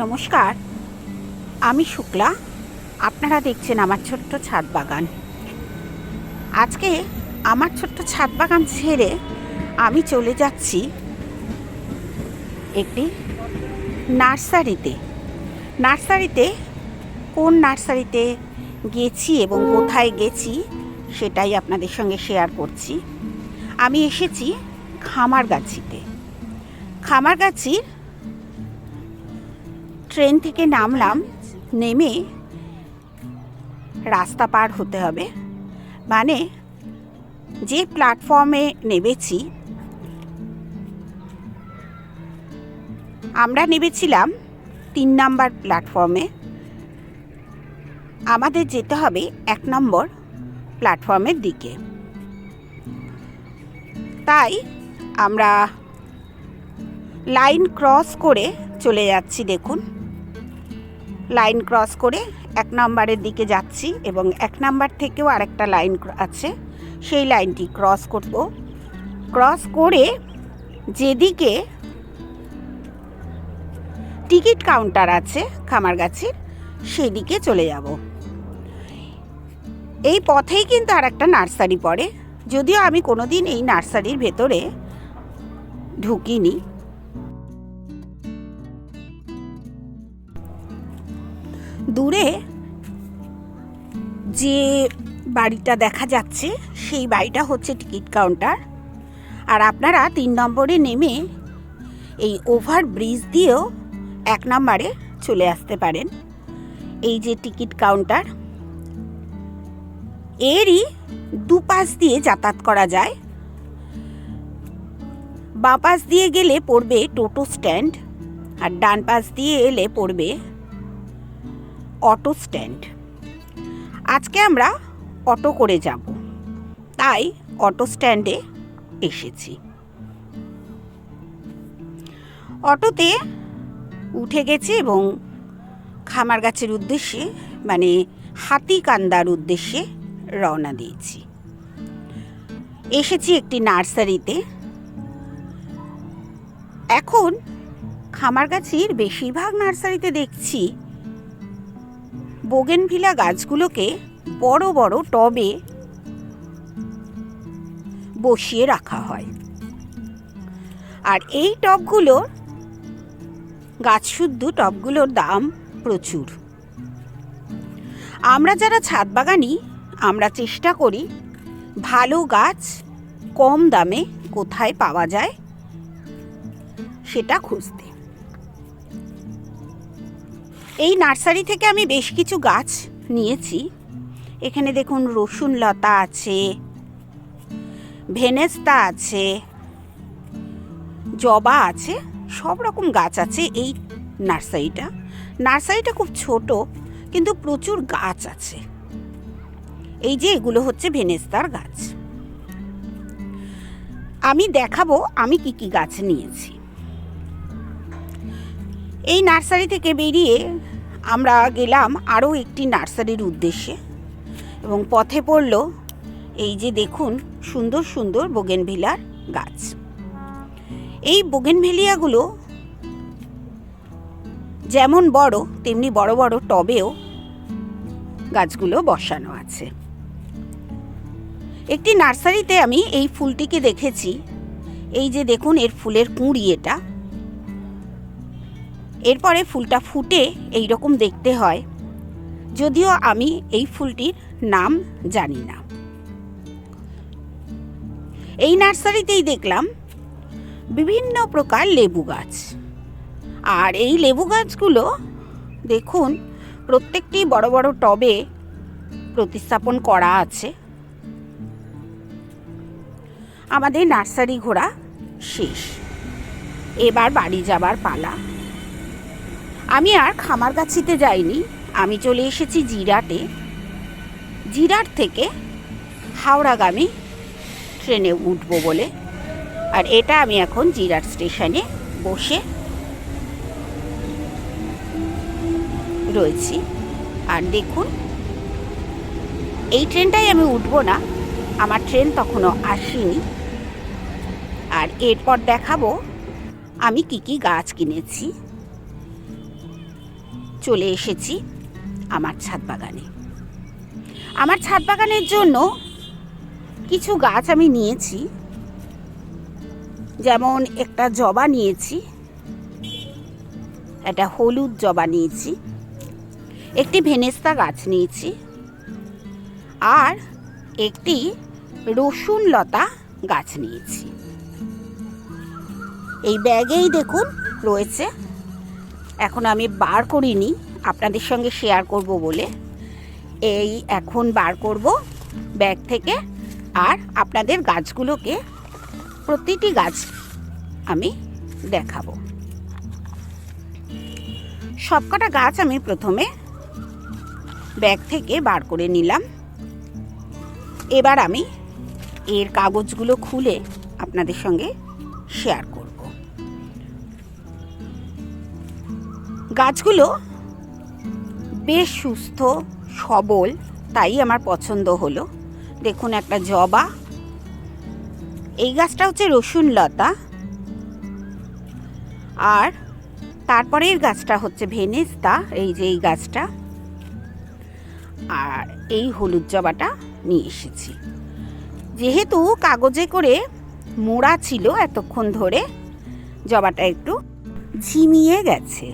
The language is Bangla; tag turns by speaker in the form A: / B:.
A: নমস্কার, আমি শুক্লা। আপনারা দেখছেন আমার ছোট্ট ছাদ বাগান। আজকে আমার ছোট্ট ছাদ বাগান ছেড়ে আমি চলে যাচ্ছি একটি নার্সারিতে। কোন নার্সারিতে গেছি এবং কোথায় গেছি সেটাই আপনাদের সঙ্গে শেয়ার করছি। আমি এসেছি খামারগাছির ট্রেন থেকে নামলাম, নেমে রাস্তা পার হতে হবে। মানে যে প্ল্যাটফর্মে নেমেছি, আমরা নেমেছিলাম 3 নম্বর প্ল্যাটফর্মে। আমাদের যেতে হবে 1 নম্বর প্ল্যাটফর্মের দিকে। তাই আমরা লাইন ক্রস করে চলে যাচ্ছি। দেখুন, লাইন ক্রস করে 1 নম্বরের দিকে যাচ্ছি এবং 1 নম্বর থেকেও আরেকটা লাইন আছে, সেই লাইনটি ক্রস করব। ক্রস করে যেদিকে টিকিট কাউন্টার আছে খামারগাছির, সেদিকে চলে যাব। এই পথেই কিন্তু আরেকটা নার্সারি পড়ে, যদিও আমি কোনোদিন এই নার্সারির ভেতরে ঢুকিনি। দূরে যে বাড়িটা দেখা যাচ্ছে সেই বাড়িটা হচ্ছে টিকিট কাউন্টার। আর আপনারা 3 নম্বরে নেমে এই ওভার ব্রিজ দিয়েও 1 নম্বরে চলে আসতে পারেন। এই যে টিকিট কাউন্টার, এরই দুপাশ দিয়ে যাতায়াত করা যায়। বাঁ পাশ দিয়ে গেলে পড়বে টোটো স্ট্যান্ড, আর ডান পাশ দিয়ে এলে পড়বে অটো স্ট্যান্ড। আজকে আমরা অটো করে যাব, তাই অটো স্ট্যান্ডে এসেছি। অটোতে উঠে গেছি এবং খামারগাছির উদ্দেশ্যে, মানে হাতিকান্দার উদ্দেশ্যে রওনা দিয়েছি। এসেছি একটি নার্সারিতে। এখন খামারগাছির বেশিরভাগ নার্সারিতে দেখছি বোগেনভিলা গাছগুলোকে বড় বড় টবে বসিয়ে রাখা হয়। আর এই টবগুলোর গাছশুদ্ধ টবগুলোর দাম প্রচুর। আমরা যারা ছাদ বাগানি, আমরা চেষ্টা করি ভালো গাছ কম দামে কোথায় পাওয়া যায় সেটা খুঁজতে। এই নার্সারি থেকে আমি বেশ কিছু গাছ নিয়েছি। এখানে দেখুন রসুন লতা আছে, ভেনেস্তা আছে, জবা আছে, সব রকম গাছ আছে এই নার্সারিটা খুব ছোট, কিন্তু প্রচুর গাছ আছে। এই যে এগুলো হচ্ছে ভেনেস্তার গাছ। আমি দেখাবো আমি কি কি গাছ নিয়েছি। এই নার্সারি থেকে বেরিয়ে আমরা গেলাম আরও একটি নার্সারির উদ্দেশ্যে, এবং পথে পড়ল এই যে দেখুন সুন্দর সুন্দর বোগেনভিলার গাছ। এই বোগেনভেলিয়াগুলো যেমন বড়, তেমনি বড় বড় টবেও গাছগুলো বসানো আছে। একটি নার্সারিতে আমি এই ফুলটিকে দেখেছি। এই যে দেখুন, এর ফুলের কুঁড়ি এটা। এরপরে ফুলটা ফুটে এই রকম দেখতে হয়, যদিও আমি এই ফুলটির নাম জানি না। এই নার্সারিতেই দেখলাম বিভিন্ন প্রকার লেবু গাছ। আর এই লেবু গাছগুলো দেখুন প্রত্যেকটি বড় বড় টবে প্রতিস্থাপন করা আছে। আমাদের নার্সারি ঘোরা শেষ, এবার বাড়ি যাবার পালা। আমি আর খামারগাছিতে যাইনি, আমি চলে এসেছি জিরাটে। জিরাট থেকে হাওড়াগামী ট্রেনে উঠবো বলে। আর এটা আমি এখন জিরাট স্টেশনে বসে রয়েছি। আর দেখুন, এই ট্রেনটাই আমি উঠবো না, আমার ট্রেন তখনও আসেনি। আর এরপর দেখাবো আমি কি কি গাছ কিনেছি। চলে এসেছি আমার ছাদ বাগানে। আমার ছাদ বাগানের জন্য কিছু গাছ আমি নিয়েছি, যেমন একটা জবা নিয়েছি, একটা হলুদ জবা নিয়েছি, একটি ভেনেস্তা গাছ নিয়েছি, আর একটি রসুন লতা গাছ নিয়েছি। এই ব্যাগেই দেখুন রয়েছে, এখন আমি বার করিনি, আপনাদের সঙ্গে শেয়ার করব বলে। এই এখন বার করব ব্যাগ থেকে, আর আপনাদের গাছগুলোকে প্রতিটি গাছ আমি দেখাবো। সবকটা গাছ আমি প্রথমে ব্যাগ থেকে বার করে নিলাম। এবার আমি এর কাগজগুলো খুলে আপনাদের সঙ্গে শেয়ার করব। গাছগুলো বেশ সুস্থ সবল, তাই আমার পছন্দ হলো। দেখুন, একটা জবা, এই গাছটা হচ্ছে রসুন লতা, আর তারপরের গাছটা হচ্ছে ভেনেস্তা, এই যে এই গাছটা, আর এই হলুদ জবাটা নিয়ে এসেছি। যেহেতু কাগজে করে মোড়া ছিল এতক্ষণ ধরে, জবাটা একটু ঝিমিয়ে গেছে।